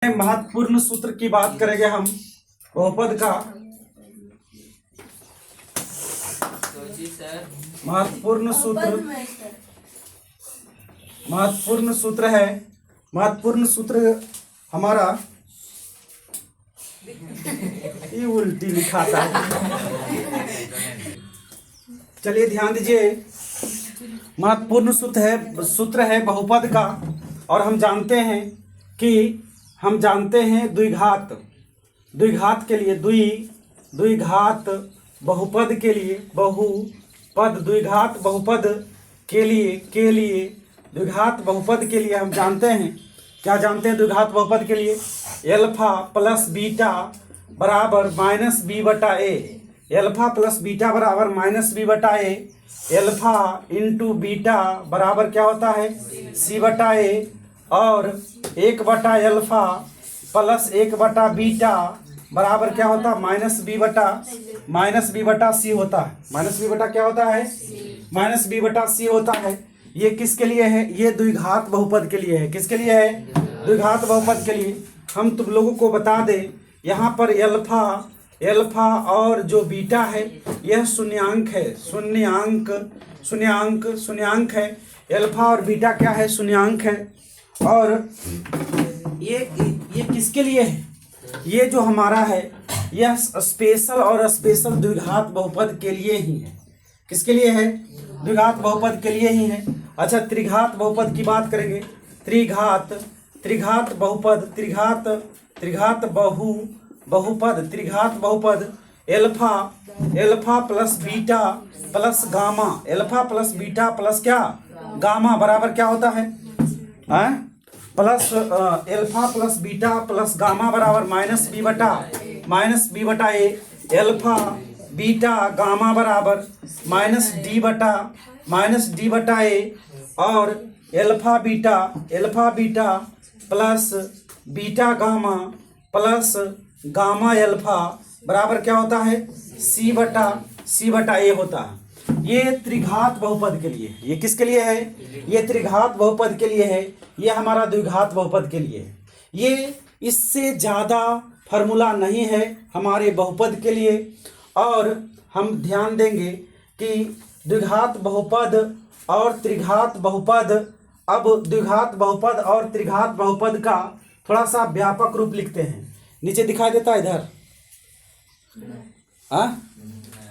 महत्वपूर्ण सूत्र की बात करेंगे हम बहुपद का। महत्वपूर्ण सूत्र है। महत्वपूर्ण सूत्र हमारा ये उल्टी लिखा था। चलिए ध्यान दीजिए। महत्वपूर्ण सूत्र है बहुपद का। और हम जानते हैं द्विघात के लिए द्विघात बहुपद के लिए द्विघात बहुपद के लिए द्विघात बहुपद के लिए हम जानते हैं, क्या जानते हैं द्विघात बहुपद के लिए? एल्फा प्लस बीटा बराबर माइनस बी बटा ए। एल्फा प्लस बीटा बराबर माइनस बी बटा ए। एल्फा इंटू बीटा बराबर क्या होता है? सी बटा ए। और एक बटा एल्फा प्लस एक बटा बीटा बराबर क्या होता है? माइनस बी बटा सी होता है। माइनस बी बटा क्या होता है? माइनस बी बटा सी होता है। ये किसके लिए है? ये द्विघात बहुपद के लिए है। किसके लिए है? द्विघात बहुपद के लिए। हम तुम लोगों को बता दें, यहाँ पर एल्फा और जो बीटा है यह शून्यांक है। शून्यांक है। एल्फा और बीटा क्या है? शून्यांक है। और ये किसके लिए है? ये जो हमारा है यह स्पेशल द्विघात बहुपद के लिए ही है। किसके लिए है? द्विघात बहुपद के लिए ही है। अच्छा, त्रिघात बहुपद की बात करेंगे। त्रिघात बहुपद alpha plus beta plus gamma. Alpha plus beta plus क्या? गामा बराबर क्या होता है? Plus alpha plus beta plus gamma बराबर माइनस बी बटा ए। एल्फा बीटा गामा बराबर माइनस डी बटा ए। और alpha beta plus beta gamma plus gamma alpha बराबर क्या होता है? सी बटा ए होता है। ये त्रिघात बहुपद के लिए। ये किसके लिए है? ये त्रिघात बहुपद के लिए है। ये हमारा द्विघात बहुपद के लिए है। ये इससे ज़्यादा फार्मूला नहीं है हमारे बहुपद के लिए। और हम ध्यान देंगे कि द्विघात बहुपद और त्रिघात बहुपद, अब द्विघात बहुपद और त्रिघात बहुपद का थोड़ा सा व्यापक रूप लिखते हैं। नीचे दिखाई देता है इधर?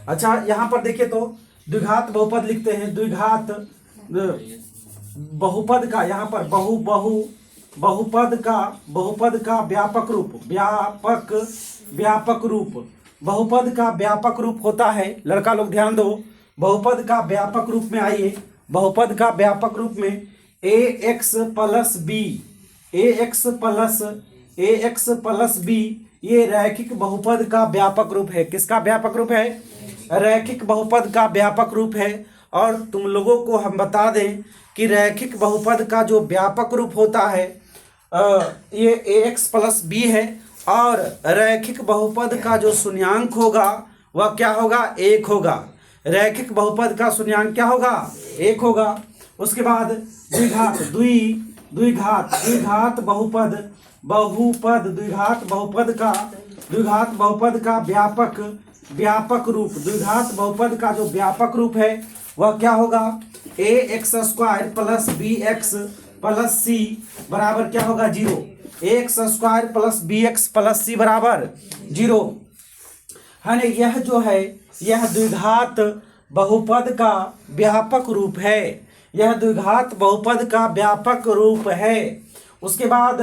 अच्छा, यहाँ पर देखिए तो द्विघात बहुपद लिखते हैं। द्विघात बहुपद का यहाँ पर बहुपद का व्यापक रूप बहुपद का व्यापक रूप होता है। लड़का लोग ध्यान दो, बहुपद का व्यापक रूप में आइए। बहुपद का व्यापक रूप में ax प्लस बी ये रैखिक बहुपद का व्यापक रूप है। किसका व्यापक रूप है? रैखिक बहुपद का व्यापक रूप है। और तुम लोगों को हम बता दें कि रैखिक बहुपद का जो व्यापक रूप होता है ये ax प्लस बी है। और रैखिक बहुपद का जो शून्यांक होगा वह क्या होगा? 1 होगा। रैखिक बहुपद का शून्यांक क्या होगा? 1 होगा। उसके बाद द्विघात बहुपद का व्यापक रूप। द्विघात बहुपद का जो व्यापक रूप है वह क्या होगा? ax² plus bx plus c बराबर क्या होगा? 0। ax² plus bx plus c बराबर 0 है ना। यह जो है यह द्विघात बहुपद का व्यापक रूप है। यह द्विघात बहुपद का व्यापक रूप है। उसके बाद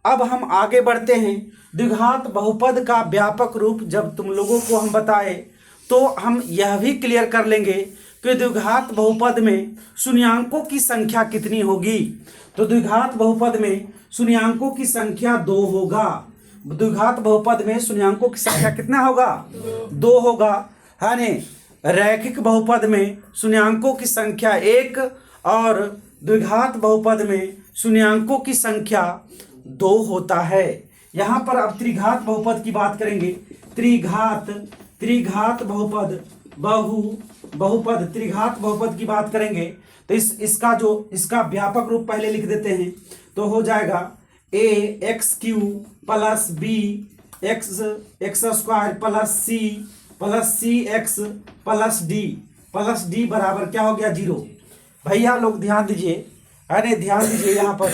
अब हम आगे बढ़ते हैं। द्विघात बहुपद का व्यापक रूप जब तुम लोगों को हम बताए तो हम यह भी क्लियर कर लेंगे कि द्विघात बहुपद में शून्यांकों की संख्या कितनी होगी। तो द्विघात बहुपद में शून्यांकों की संख्या 2 होगा। द्विघात बहुपद में शून्यांकों की संख्या कितना होगा? 2 होगा, है ने। रैखिक बहुपद में शून्यांकों की संख्या 1 और द्विघात बहुपद में शून्यांकों की संख्या 2 होता है। यहाँ पर अब त्रिघात बहुपद की बात करेंगे। त्रिघात बहुपद की बात करेंगे तो इसका व्यापक रूप पहले लिख देते हैं। तो हो जाएगा a x cube plus b x x square plus c x plus d बराबर क्या हो गया 0। भैया लोग ध्यान दीजिए, अरे ध्यान दीजिए, यहाँ पर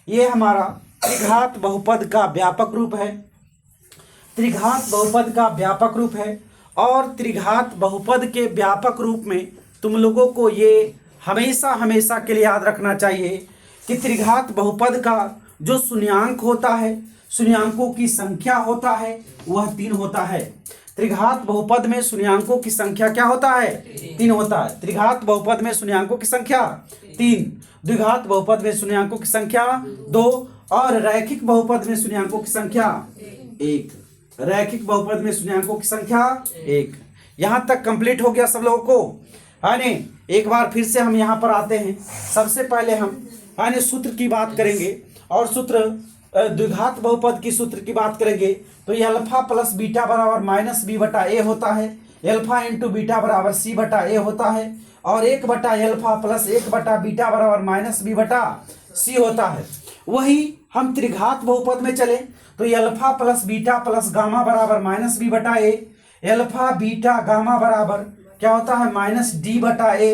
ये हमारा त्रिघात बहुपद का व्यापक रूप है, त्रिघात बहुपद का व्यापक रूप है। और त्रिघात बहुपद के व्यापक रूप में तुम लोगों को ये हमेशा के लिए याद रखना चाहिए कि त्रिघात बहुपद का जो शून्यांक होता है, शून्यांकों की संख्या होता है, वह 3 होता है। त्रिघात बहुपद में शून्यांकों की संख्या क्या होता है? 3 होता है। त्रिघात बहुपद में शून्यांकों की संख्या 3, द्विघात बहुपद में शून्यांकों की संख्या 2 और रैखिक बहुपद में शून्यांकों की संख्या 1। रैखिक बहुपद में शून्यांकों की संख्या 1। यहां तक कंप्लीट हो गया सब लोगों को? यानी एक बार फिर से हम यहां पर आते हैं। सबसे पहले हम यानी सूत्र की बात करेंगे और सूत्र द्विघात बहुपद की सूत्र की बात करेंगे तो ये अल्फा प्लस बीटा बराबर माइनस बी बटा ए होता है, अल्फा इंटू बीटा बराबर सी बटा ए होता है और 1 बटा अल्फा प्लस 1 बटा बीटा बराबर माइनस बी बटा सी होता है। वही हम त्रिघात बहुपद में चले तो ये alpha plus beta plus gamma बराबर माइनस बी बटा ए, अल्फा बीटा गामा बराबर क्या होता है माइनस डी बटा ए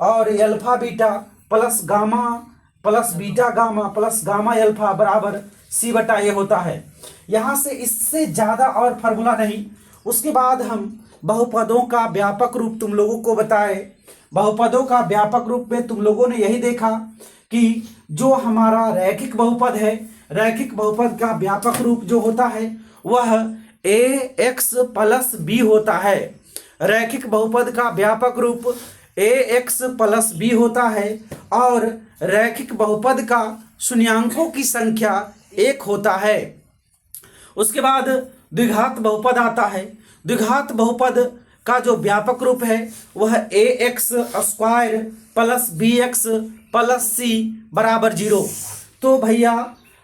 और alpha beta plus gamma plus beta gamma plus gamma alpha बराबर सी बटा ए होता है। यहाँ से इससे ज़्यादा और फार्मूला नहीं। उसके बाद हम बहुपदों का व्यापक रूप तुम लोगों को बताए। बहुपदों का व्यापक रूप में तुम लोगों ने यही देखा कि जो हमारा रैखिक बहुपद है, रैखिक बहुपद का व्यापक रूप जो होता है वह ए एक्स प्लस बी होता है। रैखिक बहुपद का व्यापक रूप ए एक्स प्लस बी होता है और रैखिक बहुपद का शून्यांकों की संख्या 1 होता है। उसके बाद द्विघात बहुपद आता है। द्विघात बहुपद का जो व्यापक रूप है वह a x square plus b x plus c बराबर 0। तो भैया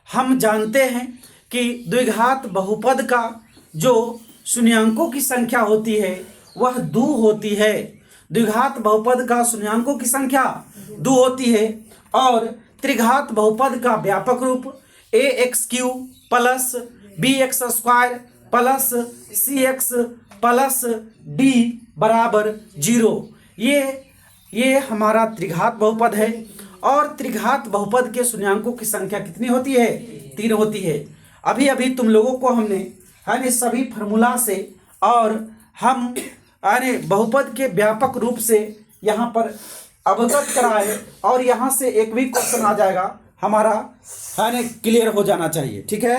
हम जानते हैं कि द्विघात बहुपद का जो शून्यांकों की संख्या होती है वह 2 होती है। द्विघात बहुपद का शून्यांकों की संख्या 2 होती है और त्रिघात बहुपद का व्यापक रूप a x cube plus b x square plus c x plus d बराबर 0। ये हमारा त्रिघात बहुपद है और त्रिघात बहुपद के शून्यांकों की संख्या कितनी होती है? 3 होती है। अभी तुम लोगों को हमने यानी सभी फार्मूला से और हम यानी बहुपद के व्यापक रूप से यहाँ पर अवगत कराए और यहाँ से एक भी क्वेश्चन आ जाएगा हमारा यानी क्लियर हो जाना चाहिए। ठीक है।